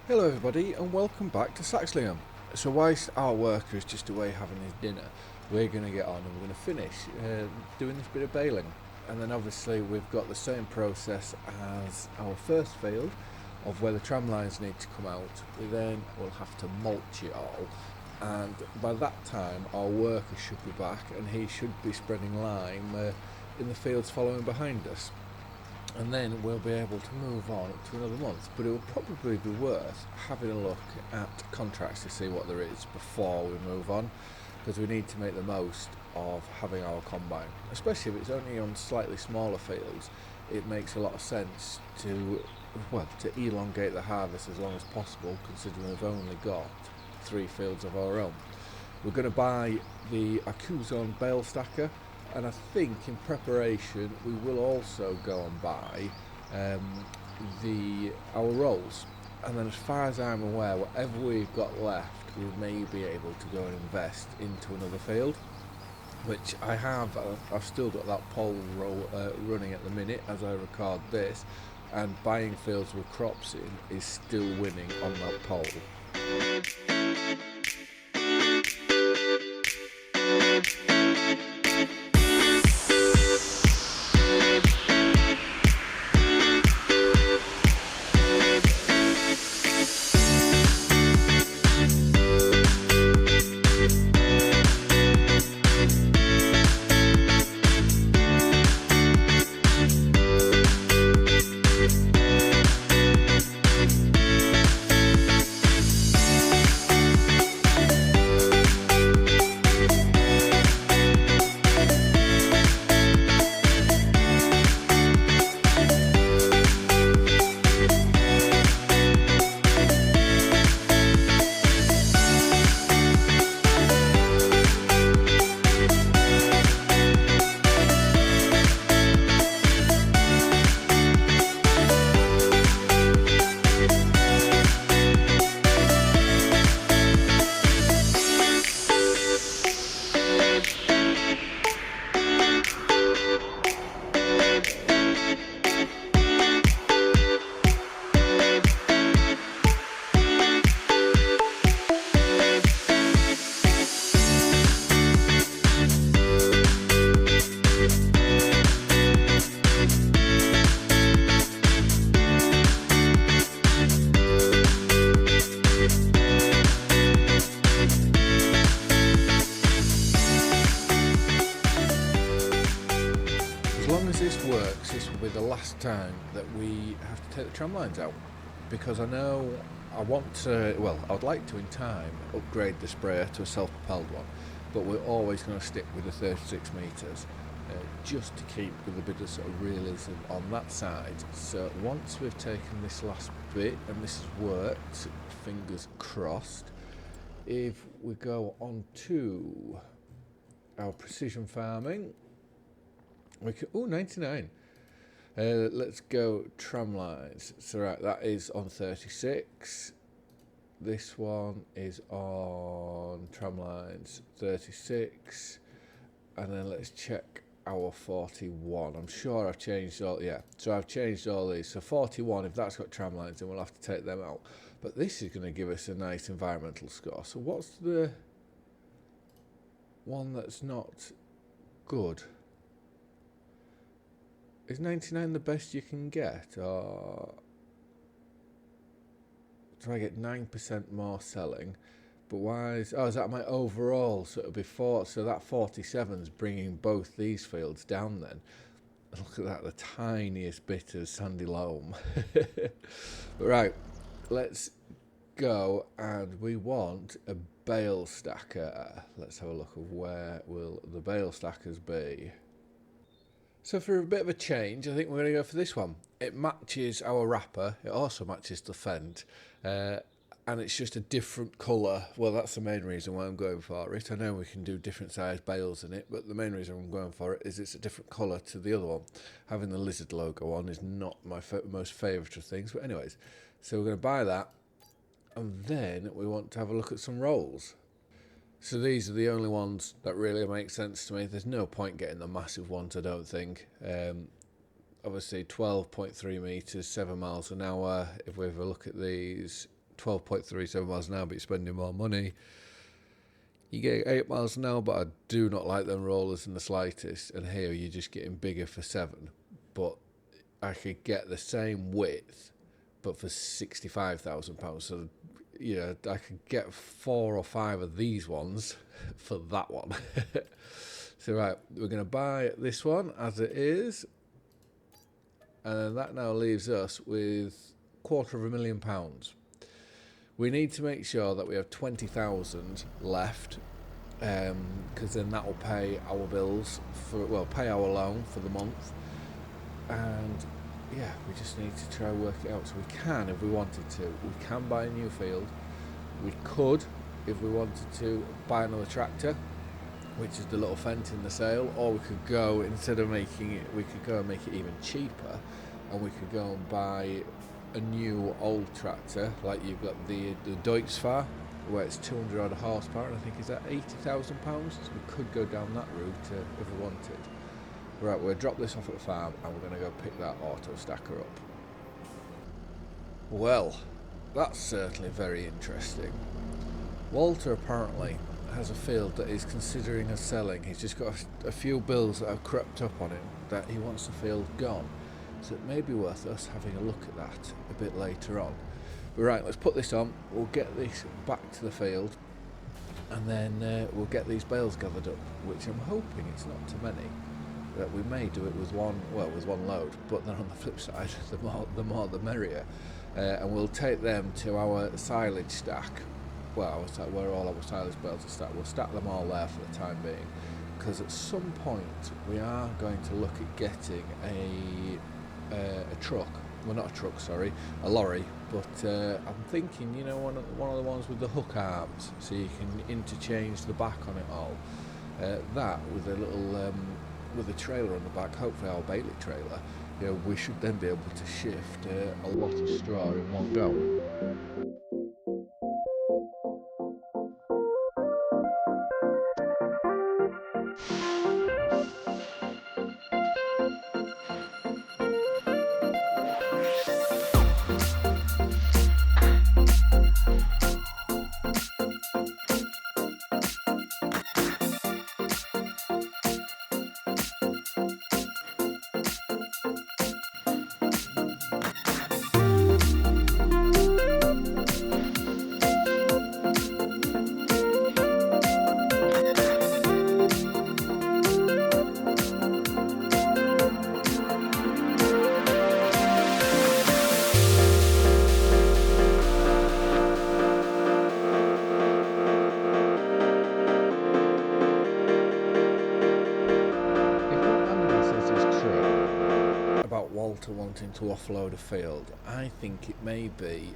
Hello everybody and welcome back to Saxlingham. So whilst our worker is just away having his dinner, we're going to get on and we're going to finish doing this bit of baling. And then obviously we've got the same process as our first field of where the tram lines need to come out. We then will have to mulch it all, and by that time our worker should be back and he should be spreading lime in the fields following behind us, and then we'll be able to move on to another month. But it will probably be worth having a look at contracts to see what there is before we move on, because we need to make the most of having our combine, especially if it's only on slightly smaller fields. It makes a lot of sense to elongate the harvest as long as possible, considering we've only got 3 fields of our own. We're going to buy the Akuzon bale stacker, and I think in preparation we will also go and buy our rolls. And then as far as I'm aware, whatever we've got left we may be able to go and invest into another field, which I've still got that pole roll running at the minute as I record this, and buying fields with crops in is still winning on that pole. As long as this works, this will be the last time that we have to take the tram lines out, because I know I would like to in time upgrade the sprayer to a self-propelled one, but we're always going to stick with the 36 metres, just to keep with a bit of sort of realism on that side. So once we've taken this last bit and this has worked, fingers crossed, if we go on to our precision farming, we can, 99. Let's go tram lines. So right, that is on 36. This one is on tram lines 36. And then let's check our 41. I'm sure I've changed all, yeah. So I've changed all these. So 41, if that's got tram lines, then we'll have to take them out. But this is going to give us a nice environmental score. So what's the one that's not good? Is 99 the best you can get, or do I get 9% more selling? But why is that my overall? So it'll be 4, so that 47's bringing both these fields down then. Look at that, the tiniest bit of sandy loam. Right, let's go, and we want a bale stacker. Let's have a look of where will the bale stackers be. So for a bit of a change, I think we're going to go for this one. It matches our wrapper, it also matches the fend, and it's just a different colour. Well, that's the main reason why I'm going for it. I know we can do different size bales in it, but the main reason I'm going for it is it's a different colour to the other one. Having the lizard logo on is not my most favourite of things, but anyways. So we're going to buy that, and then we want to have a look at some rolls. So these are the only ones that really make sense to me. There's no point getting the massive ones, I don't think. Obviously 12.3 metres, 7 miles an hour. If we have a look at these, 12.37 miles an hour, but you're spending more money. You get 8 miles an hour, but I do not like them rollers in the slightest. And here you're just getting bigger for 7. But I could get the same width, but for £65,000. So, I could get 4 or 5 of these ones for that one. So, right, we're going to buy this one as it is. And that now leaves us with £250,000. We need to make sure that we have 20,000 left, because then that will pay our bills pay our loan for the month. And yeah, we just need to try and work it out. So we can, if we wanted to, we can buy a new field. We could, if we wanted to, buy another tractor, which is the little Fendt in the sale, or we could go, instead of making it, we could go and make it even cheaper, and we could go and buy a new old tractor, like you've got the Deutzfahr, where it's 200 odd horsepower, and I think is that £80,000. So we could go down that route if we wanted. Right, we'll drop this off at the farm, and we're going to go pick that auto stacker up. Well, that's certainly very interesting. Walter apparently has a field that he's considering as selling. He's just got a few bills that have crept up on him that he wants the field gone. So it may be worth us having a look at that a bit later on. But right, let's put this on. We'll get this back to the field, and then we'll get these bales gathered up, which I'm hoping it's not too many. That we may do it with one load, but then on the flip side, the more the merrier. And we'll take them to our silage stack. Well, where all our silage bales are stacked. We'll stack them all there for the time being, because at some point we are going to look at getting a truck. Well, not a truck, sorry, a lorry. But I'm thinking, one of the ones with the hook arms, so you can interchange the back on it all. That with a little with a trailer on the back, hopefully our Bailey trailer. We should then be able to shift a lot of straw in one go. Walter wanting to offload a field, I think it may be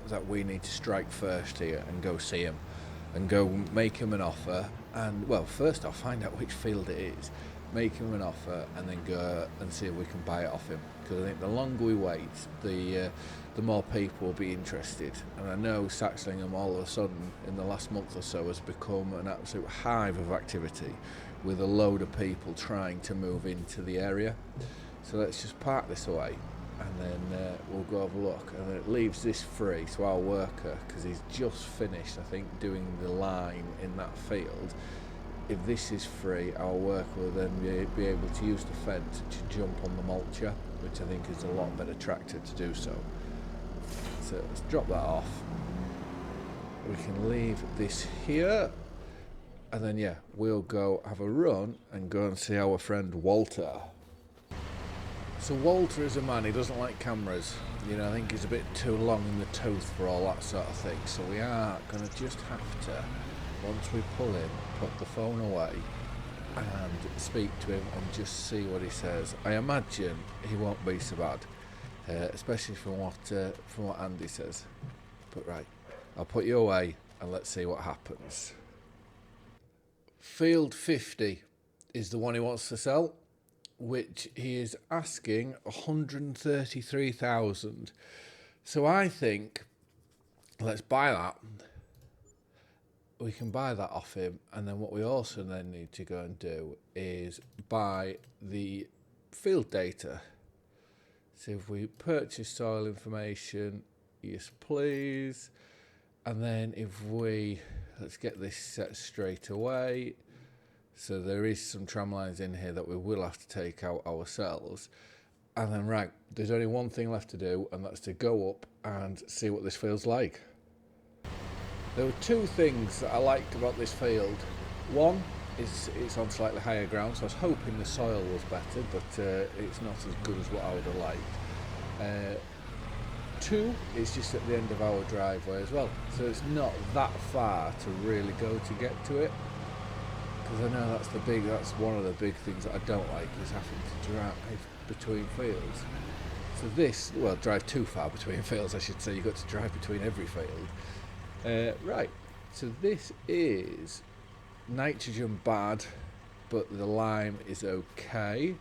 that we need to strike first here and go see him and go make him an offer, and first off find out which field it is, make him an offer, and then go and see if we can buy it off him, because I think the longer we wait, the more people will be interested. And I know Saxlingham all of a sudden in the last month or so has become an absolute hive of activity, with a load of people trying to move into the area. So let's just park this away, and then we'll go have a look, and then it leaves this free. So our worker, because he's just finished, I think, doing the line in that field, if this is free, our worker will then be able to use the fence to jump on the mulcher, which I think is a lot better tractor to do so. So let's drop that off. We can leave this here, and then we'll go have a run and go and see our friend Walter. So Walter is a man, he doesn't like cameras. I think he's a bit too long in the tooth for all that sort of thing. So we are going to just have to, once we pull in, put the phone away and speak to him and just see what he says. I imagine he won't be so bad, especially from what Andy says. But right, I'll put you away and let's see what happens. Field 50 is the one he wants to sell, which he is asking 133,000. So I think let's buy that. We can buy that off him, and then what we also then need to go and do is buy the field data. So if we purchase soil information, yes please, And then if let's get this set straight away. So there is some tram lines in here that we will have to take out ourselves. And then, right, there's only one thing left to do, and that's to go up and see what this feels like. There were two things that I liked about this field. One is it's on slightly higher ground, so I was hoping the soil was better, but it's not as good as what I would have liked. Two, it's just at the end of our driveway as well, so it's not that far to really go to get to it. Because I know that's one of the big things that I don't like, is having to drive between fields. So this, well, drive too far between fields, I should say. You've got to drive between every field. Right, so this is nitrogen bad, but the lime is okay.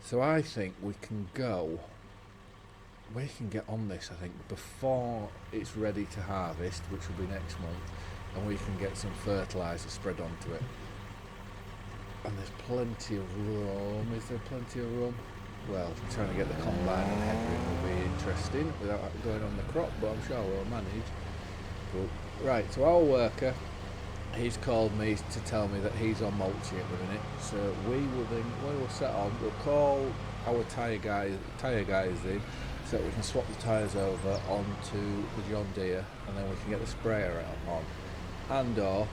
So I think we can get on this, I think, before it's ready to harvest, which will be next month, and we can get some fertiliser spread onto it. And there's plenty of room. Is there plenty of room? Well, trying to get the combine and headering will be interesting without going on the crop, but I'm sure we'll manage. But, right, so our worker, he's called me to tell me that he's on mulching at the minute. So we will set on. We'll call our tyre guys in, so that we can swap the tyres over onto the John Deere, and then we can get the sprayer on. And or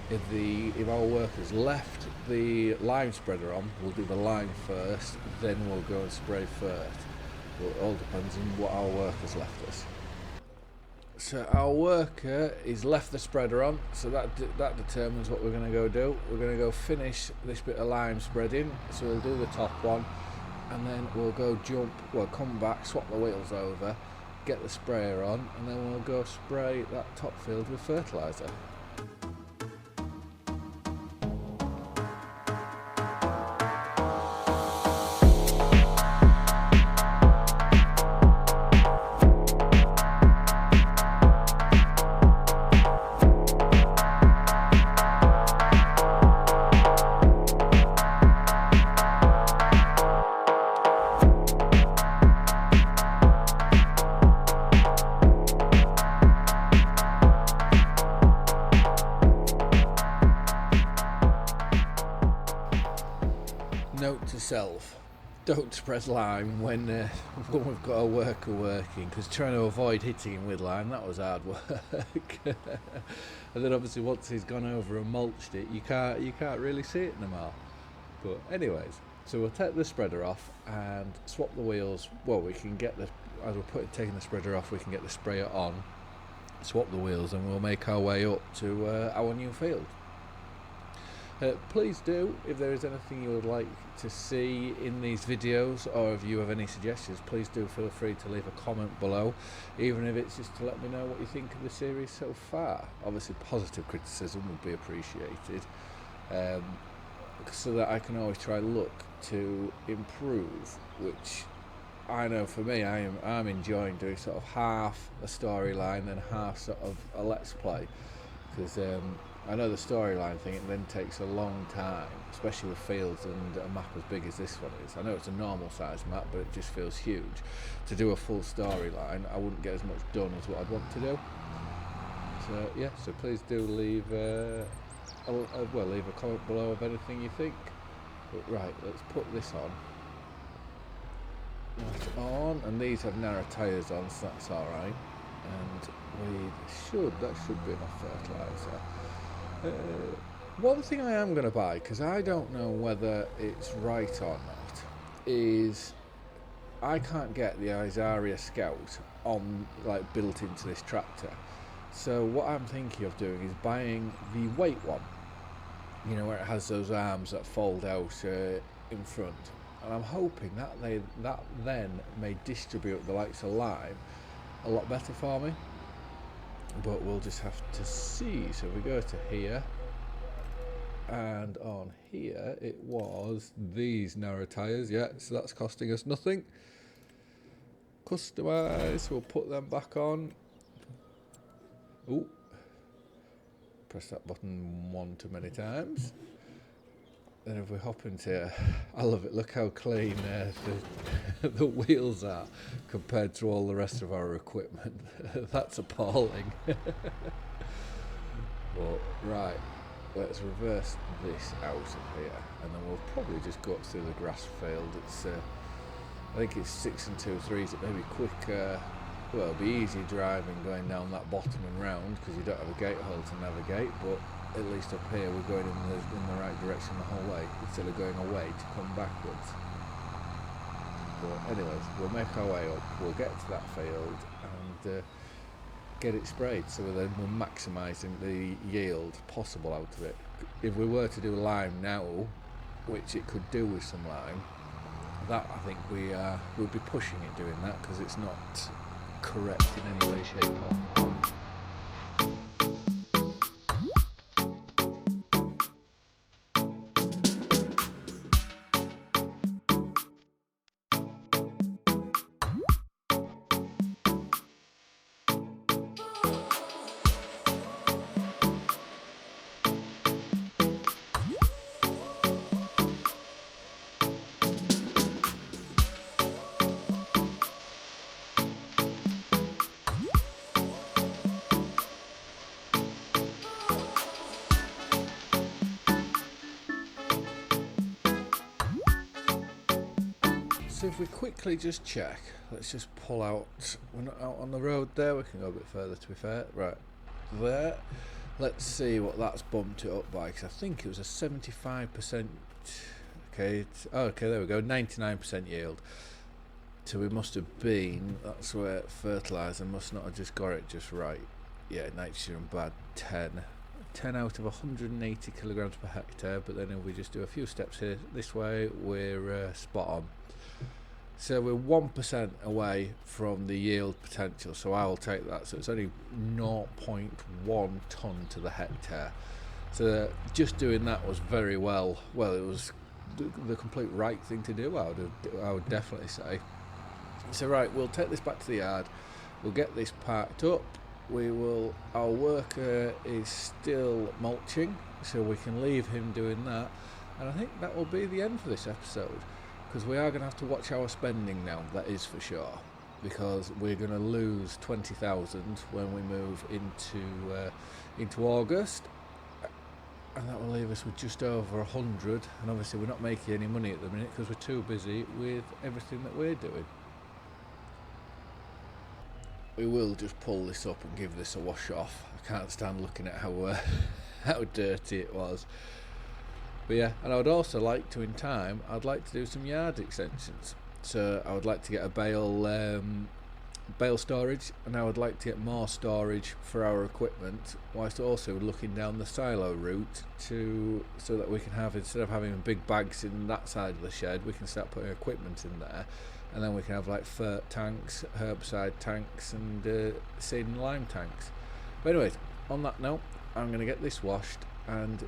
if our workers left the lime spreader on, we'll do the lime first, then we'll go and spray first. Well, it all depends on what our workers left us. So our worker is left the spreader on, so that determines what we're going to go do. We're going to go finish this bit of lime spreading, so we'll do the top one, and then we'll go come back, swap the wheels over, get the sprayer on, and then we'll go spray that top field with fertiliser. Note to self, don't spread lime when we've got a worker working, because trying to avoid hitting him with lime, that was hard work. And then obviously once he's gone over and mulched it, you can't really see it no more. But anyways, so we'll take the spreader off and swap the wheels. Well, we can get as we're taking the spreader off, we can get the sprayer on, swap the wheels, and we'll make our way up to our new field. Please do, if there is anything you would like to see in these videos, or if you have any suggestions, please do feel free to leave a comment below, even if it's just to let me know what you think of the series so far. Obviously positive criticism would be appreciated, so that I can always try look to improve, which I know for me, I'm enjoying doing sort of half a storyline and half sort of a let's play, because I know the storyline thing, it then takes a long time, especially with fields and a map as big as this one is. I know it's a normal size map, but it just feels huge. To do a full storyline, I wouldn't get as much done as what I'd want to do. So yeah, so please do leave a comment below of anything you think. But right, let's put this on. That's on, and these have narrow tyres on, so that's alright. And that should be enough fertiliser. One thing I am going to buy, because I don't know whether it's right or not, is I can't get the Isaria Scout built into this tractor. So what I'm thinking of doing is buying the weight one, where it has those arms that fold out in front, and I'm hoping that then may distribute the likes of lime a lot better for me. But we'll just have to see. So if we go to here, and on here it was these narrow tyres, yeah, so that's costing us nothing. Customise, we'll put them back on. Press that button one too many times. then if we hop into here, I love it. Look how clean the wheels are compared to all the rest of our equipment. That's appalling. But right, let's reverse this out of here, and then we'll probably just go up through the grass field. It's I think it's 6 and 2 3s. It may be quicker. Well, it'll be easy driving going down that bottom and round because you don't have a gate hole to navigate, but at least up here we're going in the right direction the whole way instead of going away to come backwards. But anyways, we'll make our way up, we'll get to that field and get it sprayed, so then we're maximising the yield possible out of it. If we were to do lime now, which it could do with some lime, that I think we'll be pushing it doing that because it's not correct in any way, shape or form. So if we quickly just check, let's just pull out, we're not out on the road there, we can go a bit further to be fair, right there. Let's see what that's bumped it up by, because I think it was a 75%, okay, there we go, 99% yield. So we must have been, that's where fertiliser must not have just got it just right. Yeah, nitrogen bad, 10 out of 180 kilograms per hectare, but then if we just do a few steps here this way, we're spot on. So we're 1% away from the yield potential, so I will take that. So it's only 0.1 tonne to the hectare. So just doing that was very well, it was the complete right thing to do, I would definitely say. So right, we'll take this back to the yard, we'll get this parked up, our worker is still mulching, so we can leave him doing that, and I think that will be the end for this episode. Because we are going to have to watch our spending now, that is for sure, because we're going to lose 20,000 when we move into August, and that will leave us with just over 100, and obviously we're not making any money at the minute because we're too busy with everything that we're doing. We will just pull this up and give this a wash off. I can't stand looking at how dirty it was. But yeah, and I would also like to, in time, I'd like to do some yard extensions. So I would like to get a bale storage, and I would like to get more storage for our equipment, whilst also looking down the silo route so that we can have, instead of having big bags in that side of the shed, we can start putting equipment in there, and then we can have like fert tanks, herbicide tanks, and seed and lime tanks. But anyways, on that note, I'm going to get this washed and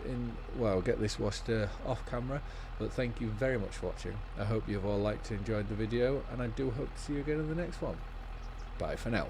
get this washed off camera. But thank you very much for watching. I hope you've all liked and enjoyed the video, and I do hope to see you again in the next one. Bye for now.